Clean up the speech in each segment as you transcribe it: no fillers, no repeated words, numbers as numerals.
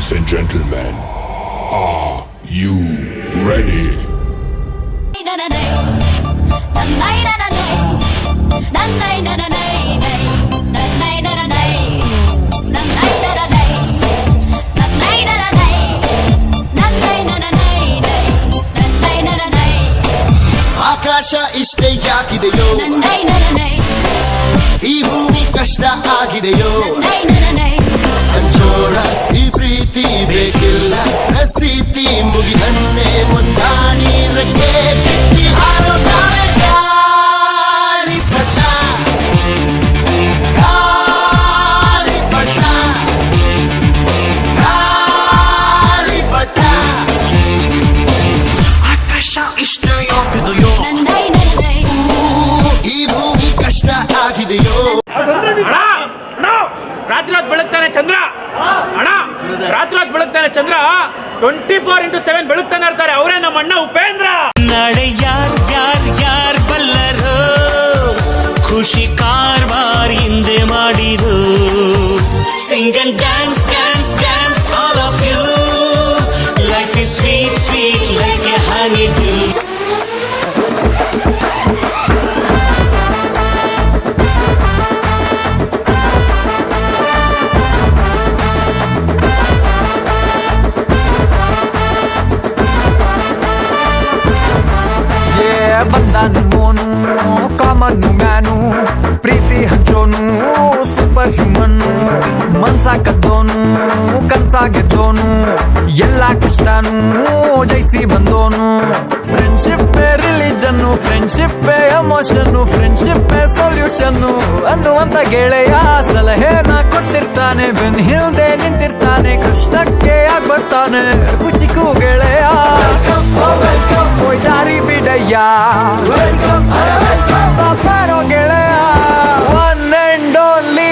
Ladies and gentlemen, are you ready? ಆಕಾಶ ಇಷ್ಟೇ ಯಾಕಿದೆಯೋ, ಈ ಭೂಮಿ ಕಷ್ಟ ಆಗಿದೆಯೋ, ಹಂಚೋಣ ಈ ಪ್ರೀತಿ ಬೇಕಿಲ್ಲ, ರಸೀತಿ ಮುಗಿದನ್ನೇ ಮುಂದಾಡಿ ರೆಕ್ಕೆ ಬಿಚ್ಚಿ ಹಾರುತ್ತಾರೆ ಗಾಳಿಪಟ, ಗಾಳಿಪಟ, ಗಾಳಿಪಟ. ಆಕಾಶ ಇಷ್ಟೇ ಯಾಕಿದೆಯೋ, ಈ ಭೂಮಿ ಕಷ್ಟ ಆಗಿದೆಯೋ. ರಾತ್ರಿ ಹೊತ್ತು ಬೆಳಗ್ತಾನೆ ಚಂದ್ರ ಅಣ್ಣ, ರಾತ್ರಿ ಹೊತ್ತು ಬೆಳಗ್ತಾನೆ ಚಂದ್ರ, 24x7 ಬೆಳಗ್ತಾನೆ ಇರ್ತಾರೆ. ಅವರೇ ನಮ್ಮ ಅಣ್ಣ ಉಪೇಂದ್ರ. ನಾಳೆ ಯಾರ್ ಯಾರ್ ಯಾರ್ ಬಲ್ಲರೋ, ಖುಷಿ ಕಾರ್ಬಾರ್ ಹಿಂದೆ ಮಾಡಿರೋ. Sing and dance dance dance all of you. Life is sweet sweet like a honey dew. ಬಂದನು ಮೋನು ಕಾಮನ್ನು ಮ್ಯಾನು, ಪ್ರೀತಿ ಹಂಚೋನು ಸೂಪರ್ ಹ್ಯೂಮನ್ನು, ಮನ್ಸ ಕದ್ದೋನು ಕನ್ಸ ಗೆದ್ದೋನು, ಎಲ್ಲ ಕಷ್ಟನು ಜಯಿಸಿ ಬಂದೋನು. Friendship religion, friendship emotion, friendship solution ಅನ್ನುವಂತ ಗೆಳೆಯ ಸಲಹೆನ ಕೊಟ್ಟಿರ್ತಾನೆ. ಬೆನ್ ಹಿಂದೆ ನಿಂತಿರ್ತಾನೆ, ಕಷ್ಟಕ್ಕೆ ಆಗ್ ಬರ್ತಾನೆ ಕುಚಿಕು ಗೆಳೆಯ. ದಾರಿ ಬಿಡಯ್ಯ ಬರೋ ಗೆಳೆಯ, ಒನ್ ಅಂಡ್ ಓನ್ಲಿ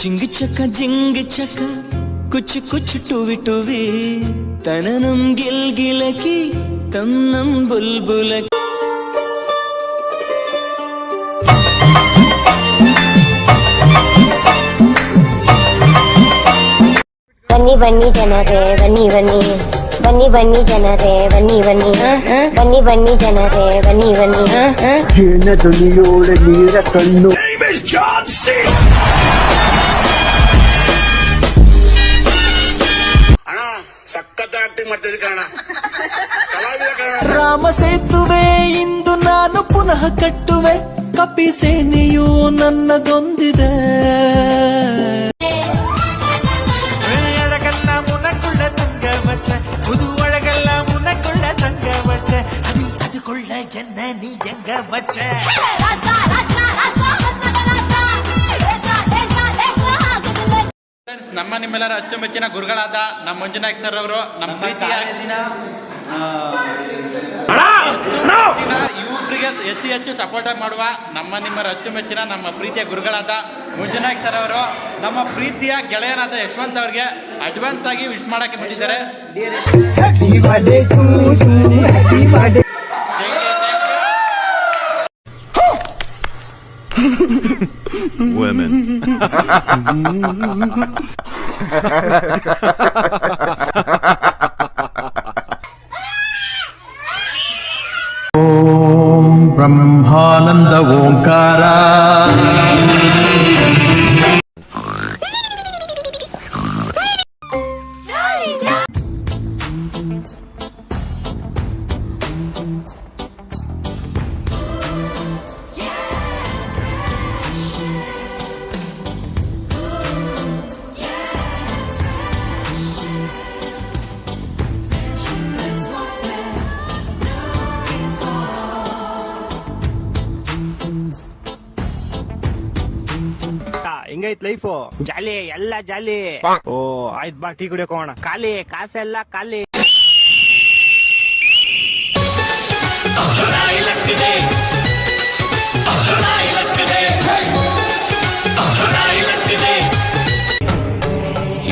जिंग चका जिंग चका कुछ कुछ टूवी टूवी, तननम गिल गिलकी तन्नम बुलबुलकी. ಬನ್ನಿ ಬನ್ನಿ ಜನರೇ ಬನ್ನಿ ಬನ್ನಿ, ಬನ್ನಿ ಬನ್ನಿ ಜನರೇ ಬನ್ನಿ ಬನ್ನಿ, ಬನ್ನಿ ಬನ್ನಿ ಜನರೇ ಬನ್ನಿ ಬನ್ನಿ. ಜೇನ ಧ್ವನಿಯೋಳ ನೀರ ಕಣ್ಣು. ಸಖತ್ ಆಕ್ಟಿಂಗ್ ಮಾಡ್ತಿದ್ದೆ ಕಾರಣ, ರಾಮ ಸೇತುವೆ ಇಂದು ನಾನು ಪುನಃ ಕಟ್ಟುವೆ, ಕಪಿ ಸೇನೆಯು ನನ್ನದೊಂದಿದೆ. ಅಳಗಲ್ಲ ಮುನಗುಳ್ಳ ತಂಗ ಮಚ್ಚ, ಮುದು ಒಳಗಲ್ಲ ಮುನಗುಳ್ಳ ತಂಗ ಮಚ್ಚ, ಅದು ಕೊಳ್ಳ ಎನ್ನ ನೀ ಎಂಗ ಮಚ್ಚ. ನಮ್ಮ ನಿಮ್ಮೆಲ್ಲರ ಅಚ್ಚುಮೆಚ್ಚಿನ ಗುರುಗಳಾದ ನಮ್ಮ ಮಂಜುನಾಯಕ್ ಸರ್ ಅವರು, ನಮ್ಮ ಪ್ರೀತಿಯ ಯುವಕರಿಗೆ ಹೆಚ್ಚು ಹೆಚ್ಚು ಸಪೋರ್ಟ್ ಮಾಡುವ ನಮ್ಮ ನಿಮ್ಮರ ಅಚ್ಚುಮೆಚ್ಚಿನ ನಮ್ಮ ಪ್ರೀತಿಯ ಗುರುಗಳಾದ ಮಂಜುನಾಯಕ್ ಸರ್ ಅವರು ನಮ್ಮ ಪ್ರೀತಿಯ ಗೆಳೆಯನಾದ ಯಶವಂತ್ ಅವರಿಗೆ ಅಡ್ವಾನ್ಸ್ ಆಗಿ ವಿಶ್ ಮಾಡಕ್ಕೆ ಬಂದಿದ್ದಾರೆ. Women. ಓಂ ಬ್ರಹ್ಮಾನಂದ ಓಂಕಾರ. ಹೆಂಗೈತ್ ಲೈಫು? ಜಾಲಿ, ಎಲ್ಲ ಜಾಲಿ. ಓ ಆಯ್ತ್ ಬಾ, ಟೀ ಕುಡಿಯೋಕೆ ಹೋಗೋಣ. ಖಾಲಿ ಕಾಸೆಲ್ಲ ಖಾಲಿ.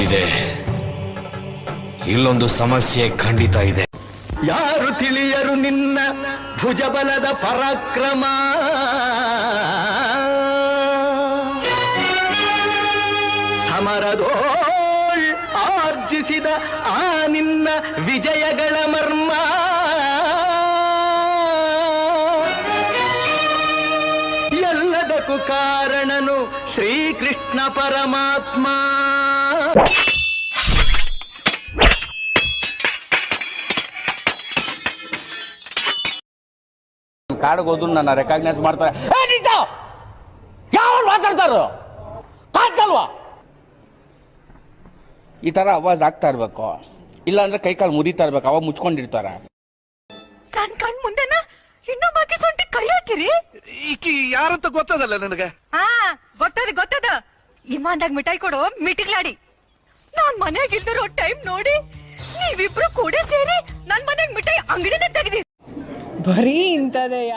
ಇದೆ, ಇಲ್ಲೊಂದು ಸಮಸ್ಯೆ ಖಂಡಿತ ಇದೆ. ಯಾರು ತಿಳಿಯರು ನಿನ್ನ ಭುಜಬಲದ ಪರಾಕ್ರಮ, ಸಮರದೋಳ್ ಆರ್ಜಿಸಿದ ಆ ನಿನ್ನ ವಿಜಯಗಳ ಮರ್ಮ. ಎಲ್ಲದಕ್ಕೂ ಕಾರಣನು ಶ್ರೀಕೃಷ್ಣ ಪರಮಾತ್ಮ. ಕಾಡಿಗೆ ಹೋದ್ರು ನನ್ನ ರೆಕಾಗ್ನೈಸ್ ಮಾಡ್ತಾರೆ. ಯಾವ ಮಾತಾಡ್ತಾರೋ ಕಾಡ್ತಲ್ವಾ? ಈ ತರ ಅವಾಜ್ ಆಗ್ತಾ ಇರ್ಬೇಕು, ಇಲ್ಲ ಅಂದ್ರೆ ಕೈ ಕಾಲು ಮುರಿತಾ ಇರ್ಬೇಕು, ಅವಾಗ ಮುಚ್ಕೊಂಡಿರ್ತಾರೆ. ಕಣ್ ಮುಂದೆನ ಇನ್ನೊಬ್ಬಾಕಿ ಸೊಂಟಿ ಕೈ ಹಾಕಿರಿ. ಈಕಿ ಯಾರಂತ ಗೊತ್ತದಲ್ಲ ನನಗೆ. ಗೊತ್ತದ ಇಮಾನ್ದಾಗ ಮಿಠಾಯಿ ಕೊಡು ಮಿಟಿಗ್ಲಾಡಿ. ನಾನ್ ಮನೆಯಾಗ ಇಲ್ದಿರೋ ಟೈಮ್ ನೋಡಿ ನೀವಿಬ್ರು ಕೂಡ ಸೇರಿ ನನ್ ಮನೆಯಾಗ ಮಿಠಾಯಿ ಅಂಗಡಿನ ತೆಗ್ದಿ. ಬರೀ ಇಂಥದೆಯ.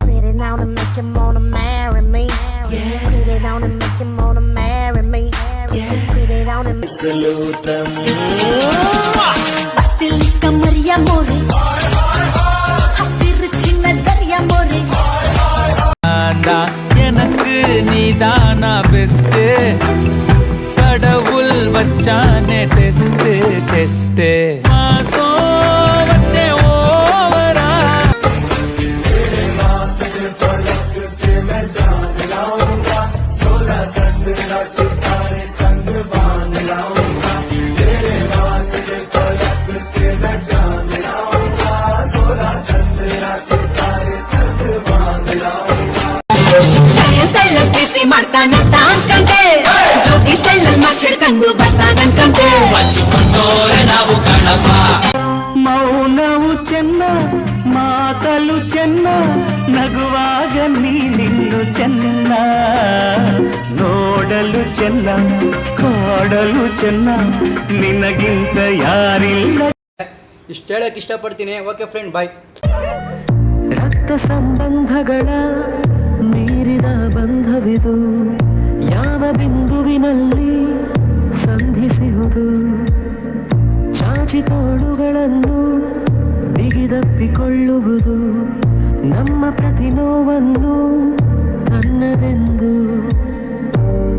Put it on and make him wanna marry me. Put it on and make him wanna marry me. Put it on and Batilika Maria More. Happy China Daria More. எனக்கு நீதானா பெஸ்ட், கடவுள் வச்சானே டெஸ்ட் டெஸ்ட் மாசம் வச்சே ஓவரா. ಪ್ರೀತಿ ಮಾಡ್ತಾನಂತ ಅನ್ಕಂಡೆ, ಜೋಗಿ ಸ್ಟೈಲಲ್ಲಿ ಮಾತಾಡ್ಕೊಂಡು ಬರ್ತಾನನ್ಕಂಡೆ. ಹಚ್ಚಿಕೊಂಡೋರೆ ನಾವು ಕಣಪ್ಪ. ಮೌನವು ಚೆನ್ನ, ಮಾತಲು ಚೆನ್ನ, ನಗುವಾಗ ನೀನಿನ್ನು ಚೆನ್ನ, ನೋಡಲು ಚೆನ್ನ, ಕಾಡಲು ಚೆನ್ನ, ನಿನಗಿಂತ ಯಾರಿಲ್ಲ. ಇಷ್ಟ ಹೇಳಕ್ ಇಷ್ಟಪಡ್ತೀನಿ. ಓಕೆ ಫ್ರೆಂಡ್, ಬಾಯ್. ರಕ್ತ ಸಂಬಂಧಗಳ ಮೀರಿದ ಬಂಧವಿದು, ಯಾವ ಬಿಂದುವಿನಲ್ಲಿ ಸಂಧಿಸುವುದು, ಚಾಚಿ ತೋಳುಗಳನ್ನು ಬಿಗಿದಪ್ಪಿಕೊಳ್ಳುವುದು, ನಮ್ಮ ಪ್ರತಿ ನೋವನ್ನು ನನ್ನದೆಂದು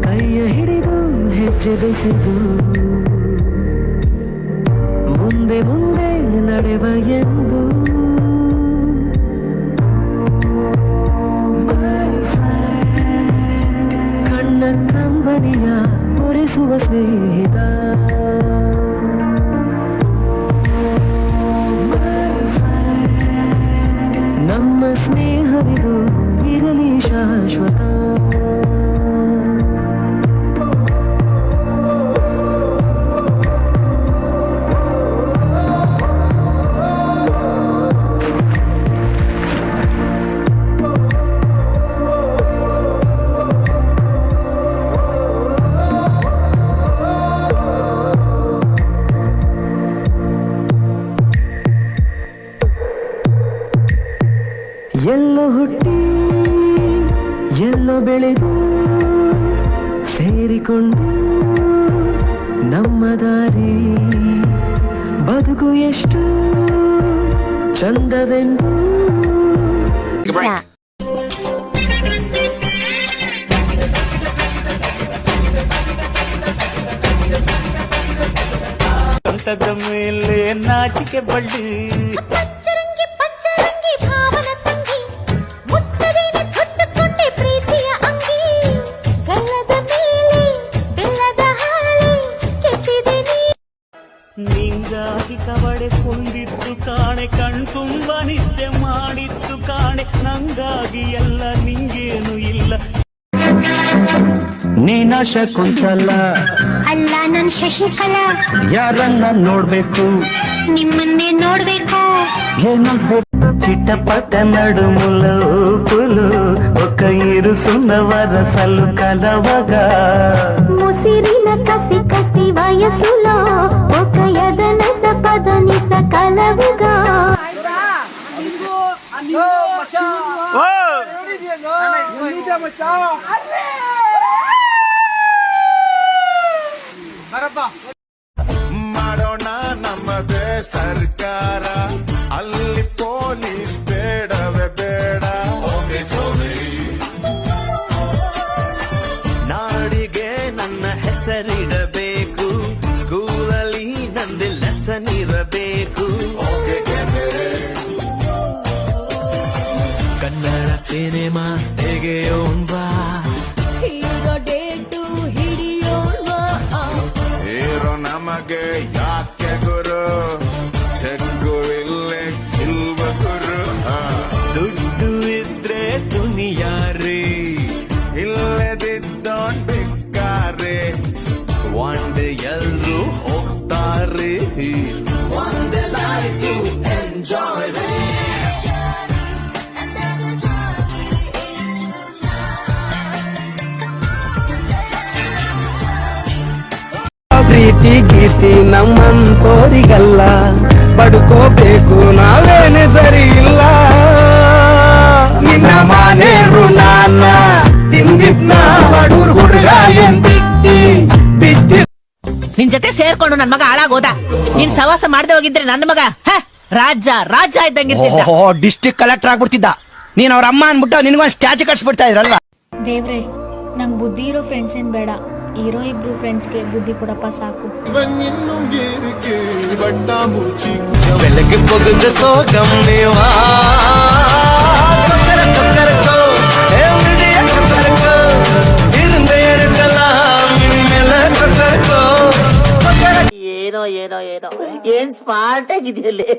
ಕೈಯ ಹಿಡಿದು ಹೆಜ್ಜೆ ಬೆಸೆದು ಮುಂದೆ ಮುಂದೆ ನಡೆವ ಎಂದು. ಕಣ್ಣ ಕಂಬನಿಯ ಒರೆಸುವ ಸ್ನೇಹಿತ, ನಮ್ಮ ಸ್ನೇಹವಿದು ಇರಲಿ ಶಾಶ್ವತ. ಎಲ್ಲೋ ಹುಟ್ಟಿ ಎಲ್ಲೋ ಬೆಳೆದು ಸೇರಿಕೊಂಡು ನಮ್ಮ ದಾರಿ, ಬದುಕು ಎಷ್ಟು ಚಂದವೆಂದು. ಕಂಠದ ಮೇಲೆ ನಾಚಿಕೆ ಬಳ್ಳಿ, ಪಚ್ಚರಂಗಿ ಪಚ್ಚರಂಗಿ ಭಾವನ ತಂಗಿ, ಮುತ್ತದೇನೆ ತೊಟ್ಟುಕೊಂಡೆ ಪ್ರೀತಿಯ ಅಂಗಿ, ಗಲ್ಲದ ಮೇಲೆ ಬೆಲ್ಲದ ಹಾಳೆ ಕೆತ್ತಿದೆ ನೀ. ನಿಂಗಾಗಿ ಕವಡೆ ಕೊಂದಿದ್ದು ಕಾಣೆ, ಕಣ್ತುಂಬ ನಿದ್ದೆ ಮಾಡಿದ್ದು ಕಾಣೆ, ನಂಗಾಗಿ ಎಲ್ಲ ನಿಂಗೇನು ಇಲ್ಲ. ನೀನ ಶಕುಂತಲ ಅಲ್ಲ ನನ್ ಶಶಿಕಲಾ, ಯಾರನ್ನ ನೋಡ್ಬೇಕು, ನಿಮ್ಮನ್ನೇ ನೋಡ್ಬೇಕು. ఏనొద్దు చిట్టపట నడుముల ఊపులు ఒక ఇరుసున్న వరసలు కలవగా ముసిరిన కసి కసి వయసులో ఒక యదనస పదనిస కలవుగా ಮಾಡೋಣ ನಮ್ಮದೇ ಸರ್ಕಾರ ಅಲ್ಲಿ ಪೊಲೀಸ್ ಬೇಡವೇ ಬೇಡ ನಾಡಿಗೆ ನನ್ನ ಹೆಸರಿಡಬೇಕು ಸ್ಕೂಲಲ್ಲಿ ನಂದು ಲೆಸನ್ ಇರಬೇಕು ಕನ್ನಡ ಸಿನಿಮಾ ತೆಗೆಯೋಣ್ವಾ ಹೀರೋ ಡೇಟು ಹಿಡಿಯೋಣ ಹೀರೋ ನಮಗೆ ಯಾಕೆ ಗುರು ಚೆಕ್ಕು ಇಲ್ಲೇ ಇಲ್ವ ಗುರು ದುಡ್ಡು ಇದ್ರೆ ದುನಿಯಾರಿ ಇಲ್ಲದಿದ್ದೋನ್ ಬೇಕಾರೆ ಒಂದೇ ಎಲ್ರು ಹೋಗ್ತಾರೆ ಒಂದೇ ಲೈಫ್ ಟು ಎಂಜಾಯ್ ಪ್ರೀತಿ ಗೀತಿ ನಮ್ಮಂತೋರಿಗಲ್ಲ ಬಡ್ಕೋಬೇಕು ನಾವೇನೆ ಸರಿ ಇಲ್ಲ ನಿನ್ನ ಮನೆ ಋಣಾನ ತಿಂದಿದ್ನ ಬಡೂರ್ ಹುಡುಗ ಏನ್ ಬಿದ್ದಿ ನಿನ್ ಜೊತೆ ಸೇರ್ಕೊಂಡು ನನ್ ಮಗ ಹಾಳಾಗೋದ ನೀನ್ ಸವಾಸ ಮಾಡದೆ ಹೋಗಿದ್ರೆ ನನ್ನ ಮಗ ರಾಜ ಇದ್ದಂಗಿರ್ತಿದ್ದ ಡಿಸ್ಟ್ರಿಕ್ಟ್ ಕಲೆಕ್ಟರ್ ಆಗ್ಬಿಡ್ತಿದ್ದ ನೀನ್ ಅವ್ರ ಅಮ್ಮ ಅನ್ಬಿಟ್ಟು ನಿನ್ಗೊಂದು ಸ್ಟ್ಯಾಚು ಕಟ್ಸ್ಬಿಡ್ತಾ ಇದ್ರಲ್ವಾ ದೇವ್ರೆ ನಂಗ್ ಬುದ್ಧಿ ಇರೋ ಫ್ರೆಂಡ್ಸ್ ಏನ್ ಬೇಡ ಇರೋ ಇಬ್ರು ಫ್ರೆಂಡ್ಸ್ಗೆ ಬುದ್ಧಿ ಕೊಡಪ್ಪ ಸಾಕು ಬೆಳಗ್ಗೆ ಪೊಗದ ಸೋಗಮ್ಮೇವಾ கொக்கரக்கோ எவ்ரிடே கொக்கரக்கோ இருந்த இருக்கலாம் இனிமேல கொக்கரக்கோ ಏನೋ ಏನ್ ಸ್ಮಾರ್ಟ್ ಆಗಿದೆಯಲ್ಲಿ